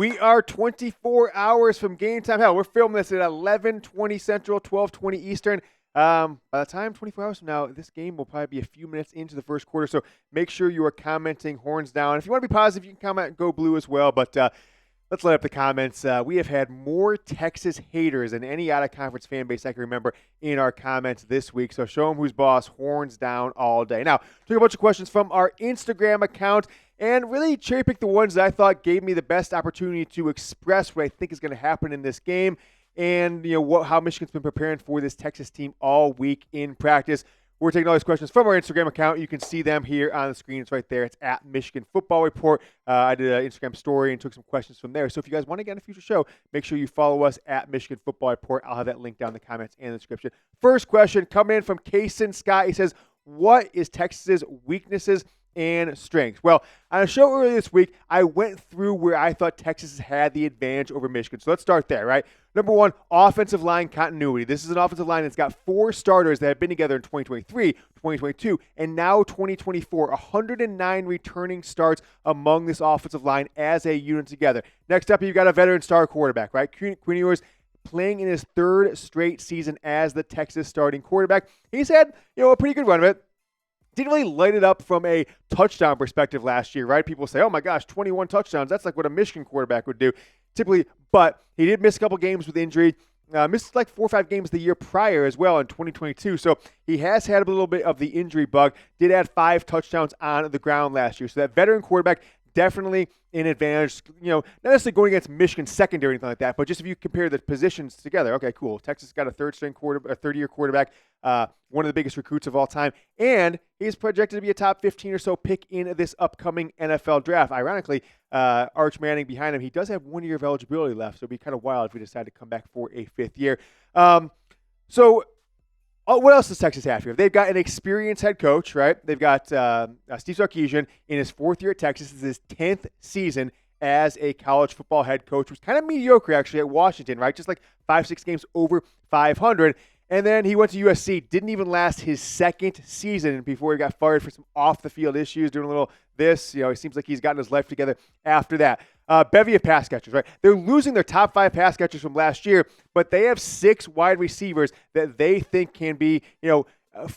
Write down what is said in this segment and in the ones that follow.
We are 24 hours from game time. Hell, we're filming this at 11:20 Central, 12:20 Eastern. By the time 24 hours from now, this game will probably be a few minutes into the first quarter. So make sure you are commenting horns down. If you want to be positive, you can comment Go Blue as well. But let's light up the comments. We have had more Texas haters than any out-of-conference fan base I can remember in our comments this week. So show them who's boss, horns down all day. Now, took a bunch of questions from our Instagram account and really cherry-picked the ones that I thought gave me the best opportunity to express what I think is going to happen in this game and how Michigan's been preparing for this Texas team all week in practice. We're taking all these questions from our Instagram account. You can see them here on the screen. It's right there. It's at Michigan Football Report. I did an Instagram story and took some questions from there. So if you guys want to get on a future show, make sure you follow us at Michigan Football Report. I'll have that link down in the comments and the description. First question coming in from Kaysen Scott. He says, what is Texas's weaknesses and strengths? Well, on a show earlier this week, I went through where I thought Texas had the advantage over Michigan. So let's start there, right? Number one, offensive line continuity. This is an offensive line that's got 4 starters that have been together in 2023, 2022, and now 2024. 109 returning starts among this offensive line as a unit together. Next up, you've got a veteran star quarterback, right? Quinn Ewers playing in his 3rd straight season as the Texas starting quarterback. He's had, a pretty good run of it. Didn't really light it up from a touchdown perspective last year, right? People say, oh my gosh, 21 touchdowns. That's like what a Michigan quarterback would do typically. But he did miss a couple games with injury. Missed like 4 or 5 games the year prior as well in 2022. So he has had a little bit of the injury bug. Did add 5 touchdowns on the ground last year. So that veteran quarterback definitely an advantage, not necessarily going against Michigan's secondary or anything like that, but just if you compare the positions together, okay, cool. Texas got a third-year quarterback, one of the biggest recruits of all time, and he's projected to be a top 15 or so pick in this upcoming NFL draft. Ironically, Arch Manning behind him, he does have 1 year of eligibility left, so it'd be kind of wild if we decide to come back for a 5th year. What else does Texas have here? They've got an experienced head coach, right? They've got Steve Sarkisian in his 4th year at Texas. This is his 10th season as a college football head coach. Was kind of mediocre, actually, at Washington, right? Just like 5-6 games over 500. And then he went to USC. Didn't even last his 2nd season before he got fired for some off-the-field issues, doing a little this. It seems like he's gotten his life together after that. Bevy of pass catchers, right? They're losing their top 5 pass catchers from last year, but they have 6 wide receivers that they think can be,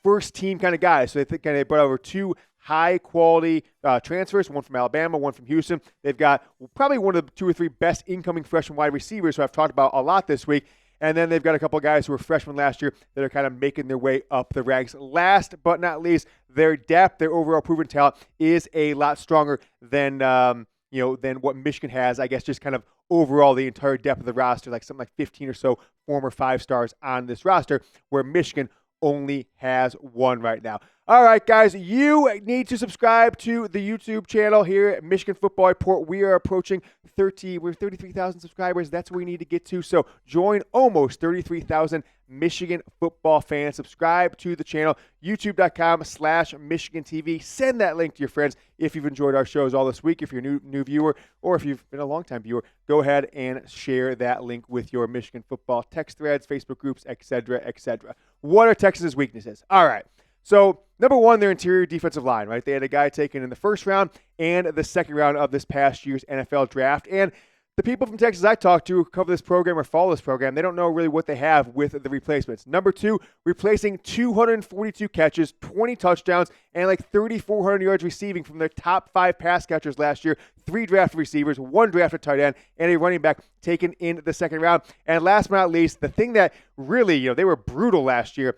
first-team kind of guys. So they brought over 2 high-quality transfers, one from Alabama, one from Houston. They've got probably one of the 2 or 3 best incoming freshman wide receivers who I've talked about a lot this week. And then they've got a couple of guys who were freshmen last year that are kind of making their way up the ranks. Last but not least, their depth, their overall proven talent is a lot stronger than what Michigan has. I guess just kind of overall the entire depth of the roster, like something like 15 or so former 5 stars on this roster, where Michigan only has 1 right now. All right, guys, you need to subscribe to the YouTube channel here at Michigan Football Report. We are approaching 33,000 subscribers. That's where we need to get to. So join almost 33,000 Michigan football fans. Subscribe to the channel, youtube.com/Michigan TV. Send that link to your friends if you've enjoyed our shows all this week. If you're a new viewer, or if you've been a longtime viewer, go ahead and share that link with your Michigan football text threads, Facebook groups, etc., etc. What are Texas's weaknesses? All right. So, number one, their interior defensive line, right? They had a guy taken in the 1st round and the 2nd round of this past year's NFL draft. And the people from Texas I talked to who cover this program or follow this program, they don't know really what they have with the replacements. Number 2, replacing 242 catches, 20 touchdowns, and like 3,400 yards receiving from their top 5 pass catchers last year, 3 drafted receivers, 1 drafted tight end, and a running back taken in the 2nd round. And last but not least, the thing that really, they were brutal last year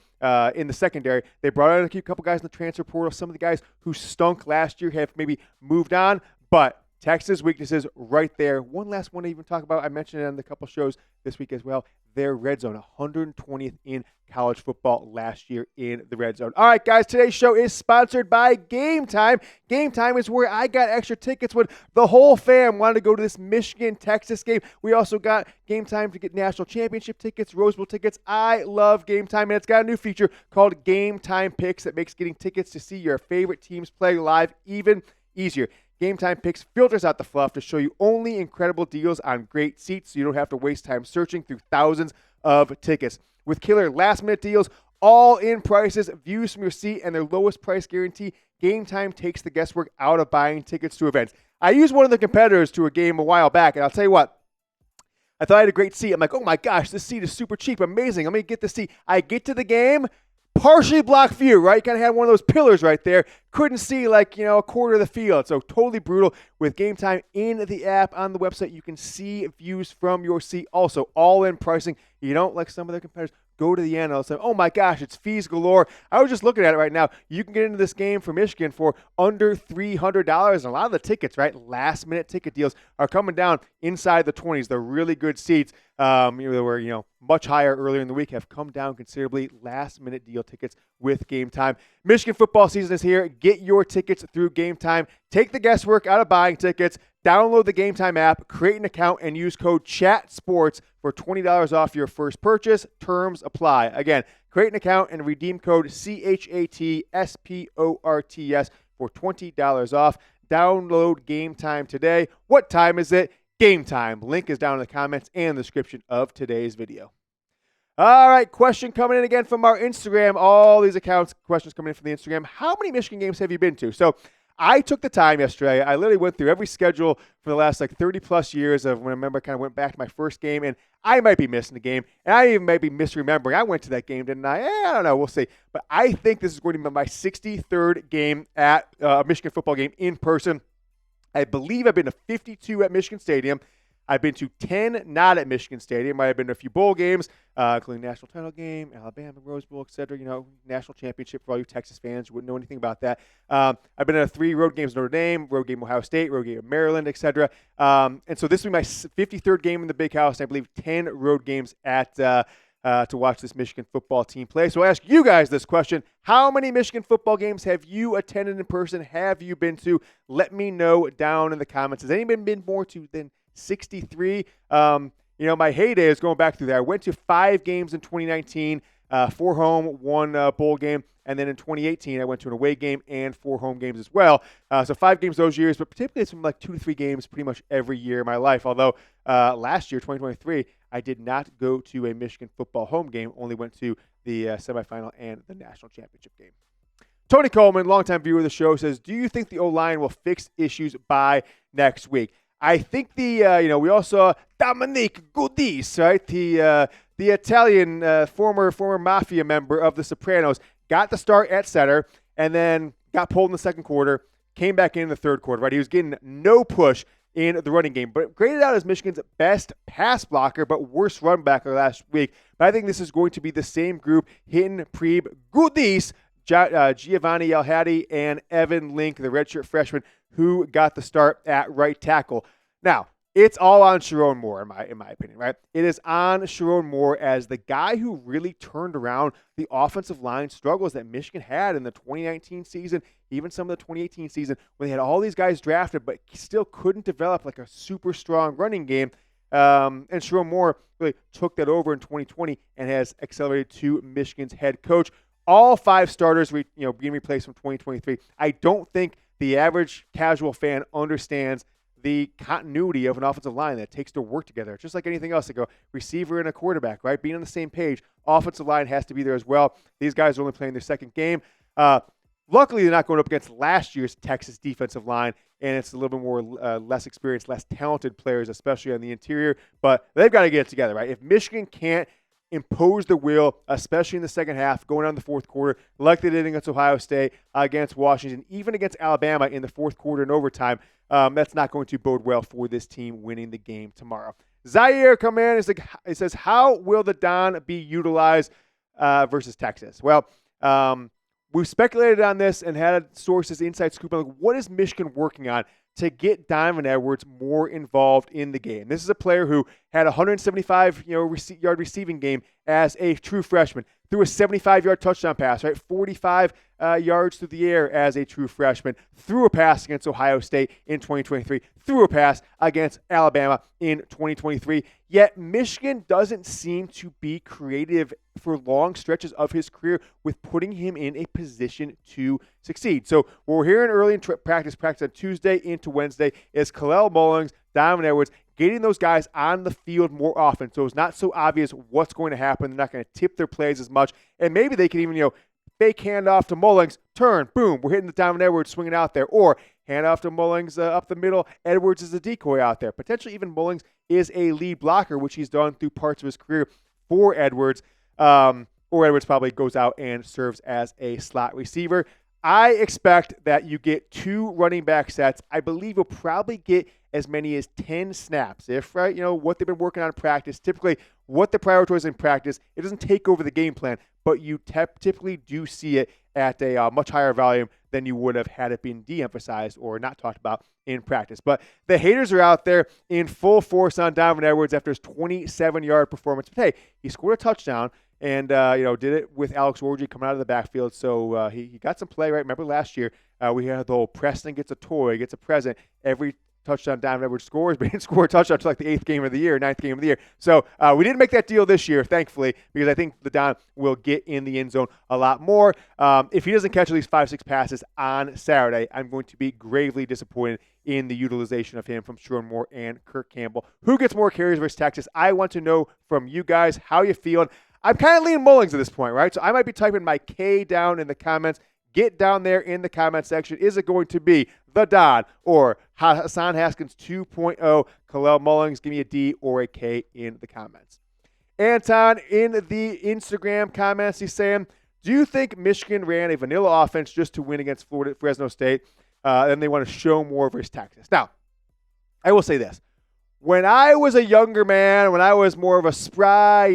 in the secondary. They brought in a couple guys in the transfer portal. Some of the guys who stunk last year have maybe moved on, but Texas weaknesses right there. One last one to even talk about. I mentioned it on a couple shows this week as well. Their red zone, 120th in college football last year in the red zone. All right, guys, today's show is sponsored by Game Time. Game Time is where I got extra tickets when the whole fam wanted to go to this Michigan-Texas game. We also got Game Time to get national championship tickets, Rose Bowl tickets. I love Game Time, and it's got a new feature called Game Time Picks that makes getting tickets to see your favorite teams play live even easier. Game Time Picks filters out the fluff to show you only incredible deals on great seats so you don't have to waste time searching through thousands of tickets. With killer last-minute deals, all-in prices, views from your seat, and their lowest price guarantee, Game Time takes the guesswork out of buying tickets to events. I used one of the competitors to a game a while back, and I'll tell you what, I thought I had a great seat. I'm like, oh my gosh, this seat is super cheap, amazing. Let me get the seat. I get to the game, partially blocked view, right? Kind of had one of those pillars right there. Couldn't see a quarter of the field. So totally brutal. With Game Time in the app on the website, you can see views from your seat. Also, all-in pricing. You don't like some of their competitors. Go to the end. I'll say, oh my gosh, it's fees galore. I was just looking at it right now. You can get into this game for Michigan for under $300. And a lot of the tickets, right, last-minute ticket deals are coming down inside the 20s. They're really good seats. They were much higher earlier in the week, have come down considerably. Last-minute deal tickets with Game Time. Michigan football season is here. Get your tickets through Game Time. Take the guesswork out of buying tickets. Download the Game Time app, create an account, and use code CHATSPORTS for $20 off your first purchase. Terms apply. Again, create an account and redeem code CHATSPORTS for $20 off. Download Game Time today. What time is it? Game Time. Link is down in the comments and the description of today's video. All right, question coming in again from our Instagram. All these accounts, questions coming in from the Instagram. How many Michigan games have you been to? So I took the time yesterday. I literally went through every schedule for the last 30-plus years of when I remember I kind of went back to my first game, and I might be missing the game, and I even might be misremembering. I went to that game, didn't I? I don't know. We'll see. But I think this is going to be my 63rd game at a Michigan football game in person. I believe I've been to 52 at Michigan Stadium. I've been to 10 not at Michigan Stadium. I've been to a few bowl games, including national title game, Alabama, Rose Bowl, etc. National championship for all you Texas fans. You wouldn't know anything about that. I've been to 3 road games Notre Dame, road game Ohio State, road game Maryland, etc. And so this will be my 53rd game in the Big House, and I believe 10 road games at to watch this Michigan football team play. So I ask you guys this question. How many Michigan football games have you attended in person? Have you been to? Let me know down in the comments. Has anyone been more to than 63? My heyday is going back through there. I went to 5 games in 2019, 4 home, 1 bowl game. And then in 2018, I went to an away game and 4 home games as well. So 5 games those years, but typically it's from 2 to 3 games pretty much every year in my life. Although last year, 2023, I did not go to a Michigan football home game, only went to the semifinal and the national championship game. Tony Coleman, longtime viewer of the show, says, do you think the O-line will fix issues by next week? I think we all saw Dominick Giudice, right? The Italian former mafia member of The Sopranos, got the start at center and then got pulled in the second quarter, came back in the third quarter, right? He was getting no push in the running game, but graded out as Michigan's best pass blocker, but worst run backer last week. But I think this is going to be the same group: Hinton, Priebe, Giudice, Giovanni El-Hadi, and Evan Link, the redshirt freshman, who got the start at right tackle. Now, it's all on Sherrone Moore, in my opinion, right? It is on Sherrone Moore as the guy who really turned around the offensive line struggles that Michigan had in the 2019 season, even some of the 2018 season, when they had all these guys drafted but still couldn't develop a super strong running game. And Sherrone Moore really took that over in 2020 and has accelerated to Michigan's head coach. All 5 starters being replaced from 2023. I don't think the average casual fan understands the continuity of an offensive line that it takes to work together. Just like anything else, like a receiver and a quarterback, right? Being on the same page, offensive line has to be there as well. These guys are only playing their second game. Luckily, they're not going up against last year's Texas defensive line, and it's a little bit more less experienced, less talented players, especially on the interior. But they've got to get it together, right? If Michigan can't impose the will, especially in the second half, going on the fourth quarter, like they did against Ohio State, against Washington, even against Alabama in the fourth quarter and overtime, that's not going to bode well for this team winning the game tomorrow. Zaire come in. He says, how will the Don be utilized versus Texas? Well, we've speculated on this and had sources, inside scoop, on what is Michigan working on to get Donovan Edwards more involved in the game. This is a player who had a 175-yard receiving game as a true freshman, threw a 75-yard touchdown pass, right? 45 yards through the air as a true freshman, threw a pass against Ohio State in 2023, threw a pass against Alabama in 2023. Yet Michigan doesn't seem to be creative for long stretches of his career with putting him in a position to succeed. So what we're hearing early in practice on Tuesday into Wednesday, is Kalel Mullings, Donovan Edwards, getting those guys on the field more often. So it's not so obvious what's going to happen. They're not going to tip their plays as much. And maybe they can even, fake handoff to Mullings, turn, boom, we're hitting the Donovan Edwards swinging out there. Or hand off to Mullings up the middle. Edwards is a decoy out there. Potentially even Mullings is a lead blocker, which he's done through parts of his career for Edwards. Or Edwards probably goes out and serves as a slot receiver. I expect that you get 2 running back sets. I believe you'll probably get as many as 10 snaps. If, right, what they've been working on in practice, typically what the prioritize in practice, it doesn't take over the game plan, but you typically do see it at a much higher volume than you would have had it been de-emphasized or not talked about in practice. But the haters are out there in full force on Donovan Edwards after his 27-yard performance. But hey, he scored a touchdown. And, did it with Alex Orji coming out of the backfield. So he got some play, right? Remember last year, we had the whole Preston gets a toy, gets a present. Every touchdown Donovan Edwards scores, but he didn't score a touchdown until like the 8th game of the year, 9th game of the year. So we didn't make that deal this year, thankfully, because I think the Don will get in the end zone a lot more. If he doesn't catch at least 5-6 passes on Saturday, I'm going to be gravely disappointed in the utilization of him from Sherrone and Kirk Campbell. Who gets more carries versus Texas? I want to know from you guys how you feeling. I'm kind of leaning Mullings at this point, right? So I might be typing my K down in the comments. Get down there in the comment section. Is it going to be the Don or Hassan Haskins 2.0? Khalil Mullings, give me a D or a K in the comments. Anton in the Instagram comments, he's saying, do you think Michigan ran a vanilla offense just to win against Fresno State? Then they want to show more versus Texas. Now, I will say this. When I was a younger man, when I was more of a spry,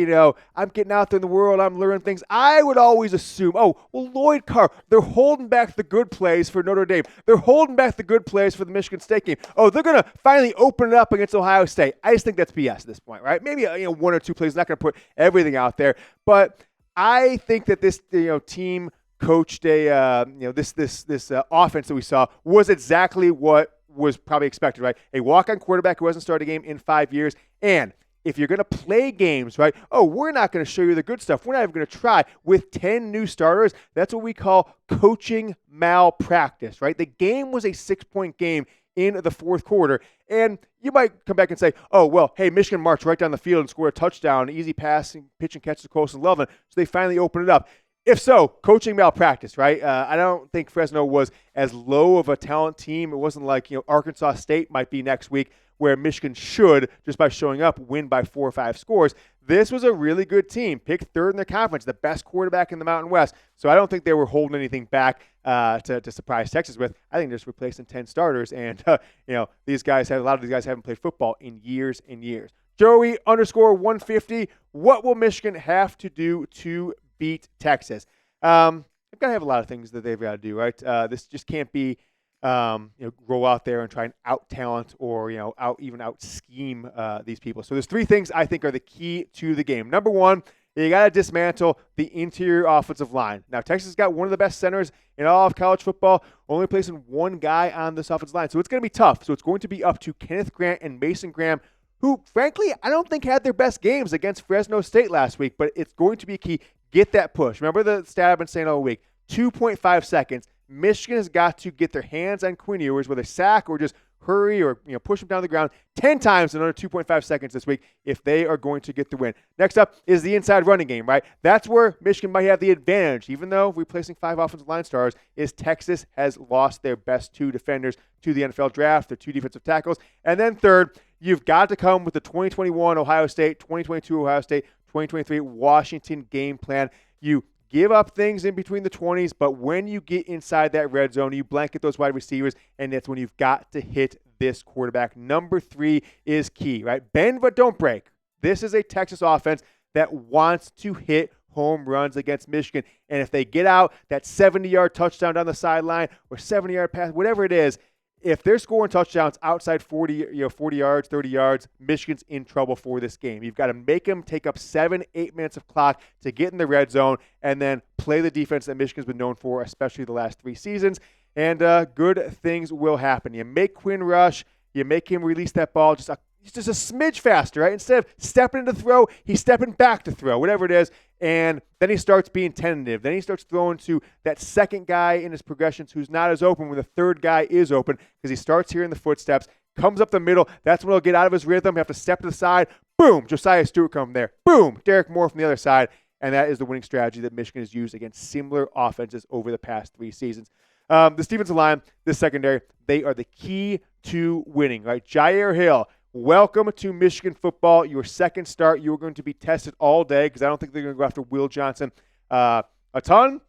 I'm getting out there in the world, I'm learning things, I would always assume, Lloyd Carr, they're holding back the good plays for Notre Dame. They're holding back the good plays for the Michigan State game. They're going to finally open it up against Ohio State. I just think that's BS at this point, right? Maybe 1 or 2 plays, not going to put everything out there. But I think that this team coached this offense that we saw was exactly what was probably expected, right? A walk-on quarterback who hasn't started a game in 5 years. And if you're going to play games, right, we're not going to show you the good stuff. We're not even going to try with 10 new starters. That's what we call coaching malpractice, right? The game was a 6-point game in the fourth quarter. And you might come back and say, hey, Michigan marched right down the field and scored a touchdown, easy passing, pitch and catch to Colson Lovin. So they finally opened it up. If so, coaching malpractice, right? I don't think Fresno was as low of a talent team. It wasn't like, Arkansas State might be next week where Michigan should, just by showing up, win by 4 or 5 scores. This was a really good team. Picked 3rd in their conference, the best quarterback in the Mountain West. So I don't think they were holding anything back to surprise Texas with. I think they're just replacing 10 starters. And, a lot of these guys haven't played football in years and years. Joey _150, what will Michigan have to do to beat Texas? They've got to have a lot of things that they've got to do, right? This just can't be, go out there and try and out-talent or, out-scheme these people. So there's 3 things I think are the key to the game. Number 1, you got to dismantle the interior offensive line. Now, Texas has got one of the best centers in all of college football, only placing 1 guy on this offensive line. So it's going to be tough. So it's going to be up to Kenneth Grant and Mason Graham, who, frankly, I don't think had their best games against Fresno State last week, but it's going to be key. Get that push. Remember the stat I've been saying all week, 2.5 seconds. Michigan has got to get their hands on Quinn Ewers, whether sack or just hurry or push him down the ground 10 times in under 2.5 seconds this week if they are going to get the win. Next up is the inside running game, right? That's where Michigan might have the advantage, even though replacing 5 offensive line stars is Texas has lost their best 2 defenders to the NFL draft, their 2 defensive tackles. And then third, you've got to come with the 2021 Ohio State, 2022 Ohio State, 2023 Washington game plan. You give up things in between the 20s, but when you get inside that red zone, you blanket those wide receivers, and that's when you've got to hit this quarterback. Number 3 is key, right? Bend but don't break. This is a Texas offense that wants to hit home runs against Michigan, and if they get out that 70-yard touchdown down the sideline or 70-yard pass, whatever it is, if they're scoring touchdowns outside 40 yards, 30 yards, Michigan's in trouble for this game. You've got to make them take up 7-8 minutes of clock to get in the red zone and then play the defense that Michigan's been known for, especially the last 3 seasons. And good things will happen. You make Quinn rush. You make him release that ball just a smidge faster, right? Instead of stepping to throw, he's stepping back to throw, whatever it is. And then he starts being tentative. Then he starts throwing to that second guy in his progressions who's not as open when the third guy is open because he starts hearing the footsteps, comes up the middle. That's when he'll get out of his rhythm. You have to step to the side. Boom, Josiah Stewart coming there. Boom, Derek Moore from the other side. And that is the winning strategy that Michigan has used against similar offenses over the past 3 seasons. This defensive line, this secondary, they are the key to winning, right? Jair Hill, welcome to Michigan football. Your second start, you are going to be tested all day because I don't think they're going to go after Will Johnson a ton.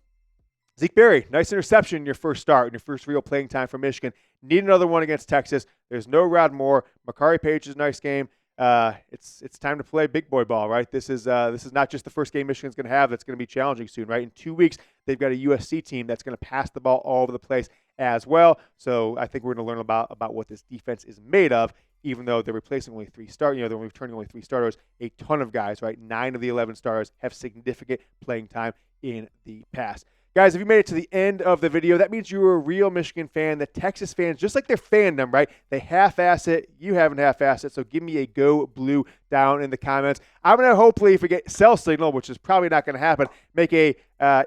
Zeke Berry, nice interception in your first start, in your first real playing time for Michigan. Need another one against Texas. There's no Rod Moore. Makari Page's nice game. It's time to play big boy ball, right? This is not just the first game Michigan's going to have that's going to be challenging soon, right? In 2 weeks, they've got a USC team that's going to pass the ball all over the place as well. So I think we're going to learn about what this defense is made of, even though they're replacing only 3 starters. They're returning only 3 starters. A ton of guys, right? 9 of the 11 starters have significant playing time in the past. Guys, if you made it to the end of the video, that means you're a real Michigan fan. The Texas fans, just like their fandom, right? They half-ass it. You haven't half-assed it, so give me a go blue down in the comments. I'm going to hopefully, if we get cell signal, which is probably not going to happen, make a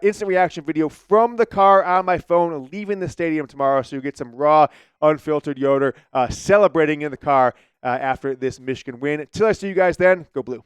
instant reaction video from the car on my phone leaving the stadium tomorrow so you get some raw, unfiltered Yoder celebrating in the car after this Michigan win. Till I see you guys then, go blue.